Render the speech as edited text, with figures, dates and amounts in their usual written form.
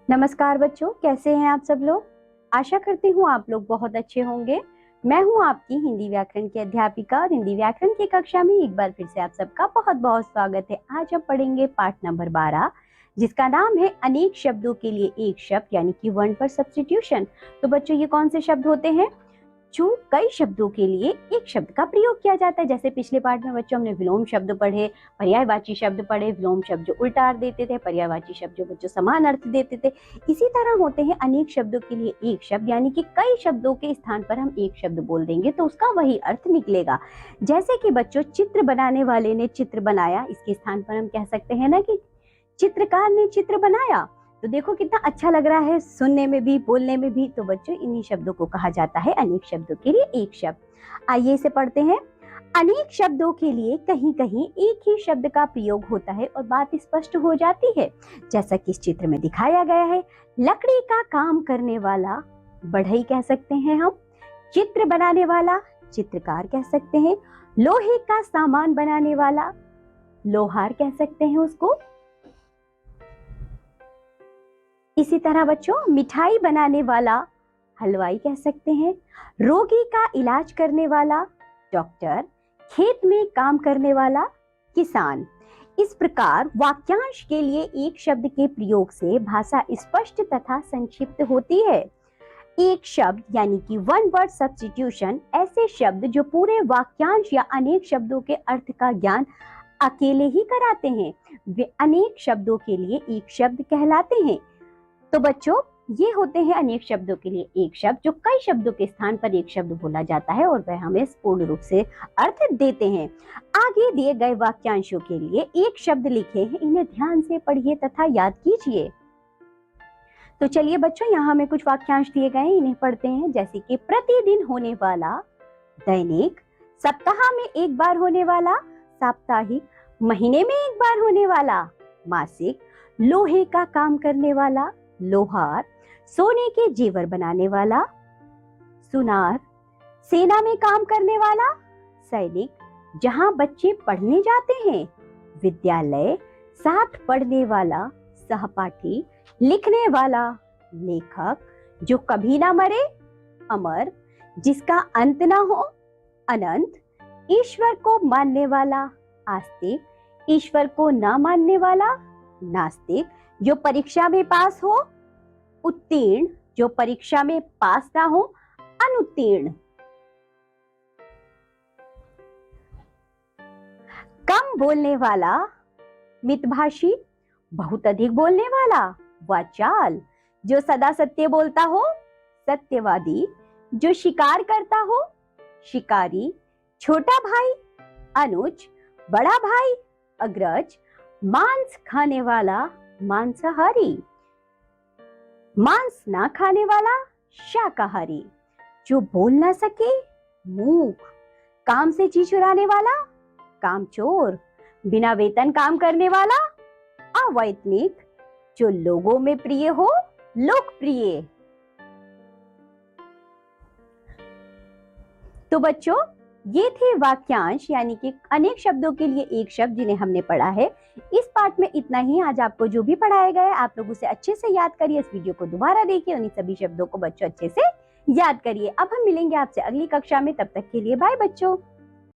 नमस्कार बच्चों, कैसे हैं आप सब लोग। आशा करती हूँ आप लोग बहुत अच्छे होंगे। मैं हूँ आपकी हिंदी व्याकरण की अध्यापिका और हिंदी व्याकरण की कक्षा में एक बार फिर से आप सबका बहुत बहुत स्वागत है। आज हम पढ़ेंगे पाठ नंबर 12 जिसका नाम है अनेक शब्दों के लिए एक शब्द यानी कि वन पर सब्स्टिट्यूशन। तो बच्चों ये कौन से शब्द होते हैं जो कई शब्दों के लिए एक शब्द का प्रयोग किया जाता है। जैसे पिछले पाठ में बच्चों हमने विलोम शब्द पढ़े, पर्यायवाची शब्द पढ़े, विलोम शब्द जो उल्टा अर्थ देते थे, पर्यायवाची शब्द जो बच्चों समान अर्थ देते थे। इसी तरह होते हैं अनेक शब्दों के लिए एक शब्द, यानी कि कई शब्दों के स्थान पर हम एक शब्द बोल देंगे तो उसका वही अर्थ निकलेगा। जैसे कि बच्चों चित्र बनाने वाले ने चित्र बनाया, इसके स्थान पर हम कह सकते हैं ना कि चित्रकार ने चित्र बनाया। तो देखो कितना अच्छा लग रहा है सुनने में भी, बोलने में भी। तो बच्चों इन्हीं शब्दों को कहा जाता है अनेक शब्दों के लिए एक शब्द। आइए इसे पढ़ते हैं। अनेक शब्दों के लिए कहीं कहीं एक ही शब्द का प्रयोग होता है और बात स्पष्ट हो जाती है, जैसा कि इस चित्र में दिखाया गया है। लकड़ी का काम करने वाला बढ़ई कह सकते हैं हम, चित्र बनाने वाला चित्रकार कह सकते हैं, लोहे का सामान बनाने वाला लोहार कह सकते हैं उसको। इसी तरह बच्चों मिठाई बनाने वाला हलवाई कह सकते हैं, रोगी का इलाज करने वाला डॉक्टर, खेत में काम करने वाला किसान। इस प्रकार वाक्यांश के लिए एक शब्द के प्रयोग से भाषा स्पष्ट तथा संक्षिप्त होती है। एक शब्द यानी कि वन वर्ड सब्स्टिट्यूशन ऐसे शब्द जो पूरे वाक्यांश या अनेक शब्दों के अर्थ का ज्ञान अकेले ही कराते हैं, वे अनेक शब्दों के लिए एक शब्द कहलाते हैं। तो बच्चों ये होते हैं अनेक शब्दों के लिए एक शब्द जो कई शब्दों के स्थान पर एक शब्द बोला जाता है और वह हमें पूर्ण रूप से अर्थ देते हैं। आगे दिए गए वाक्यांशों के लिए एक शब्द लिखे हैं, इन्हें ध्यान से पढ़िए तथा याद कीजिए। तो चलिए बच्चों यहाँ हमें कुछ वाक्यांश दिए गए, इन्हें पढ़ते हैं। जैसे कि प्रतिदिन होने वाला दैनिक, सप्ताह में एक बार होने वाला साप्ताहिक, महीने में एक बार होने वाला मासिक, लोहे का काम करने वाला लोहार, सोने के जेवर बनाने वाला सुनार, सेना में काम करने वाला सैनिक, जहां बच्चे पढ़ने जाते हैं विद्यालय, साथ पढ़ने वाला सहपाठी, लिखने वाला लेखक, जो कभी ना मरे अमर, जिसका अंत ना हो अनंत, ईश्वर को मानने वाला आस्तिक, ईश्वर को ना मानने वाला नास्तिक, जो परीक्षा में पास हो उत्तीर्ण, जो परीक्षा में पास ना हो अनुत्तीर्ण। कम बोलने वाला मितभाषी, बहुत अधिक बोलने वाला वाचाल, जो सदा सत्य बोलता हो सत्यवादी, जो शिकार करता हो शिकारी, छोटा भाई अनुज, बड़ा भाई अग्रज, मांस खाने वाला मांसाहारी, मांस ना खाने वाला शाकाहारी, जो बोल ना सके मूक, काम से जी चुराने वाला कामचोर, बिना वेतन काम करने वाला अवैतनिक, जो लोगों में प्रिय हो लोकप्रिय। तो बच्चों ये थे वाक्यांश यानी कि अनेक शब्दों के लिए एक शब्द जिन्हें हमने पढ़ा है। इस पाठ में इतना ही। आज आपको जो भी पढ़ाया गया है आप लोग उसे अच्छे से याद करिए, इस वीडियो को दोबारा देखिए और इन सभी शब्दों को बच्चों अच्छे से याद करिए। अब हम मिलेंगे आपसे अगली कक्षा में, तब तक के लिए बाय बच्चों।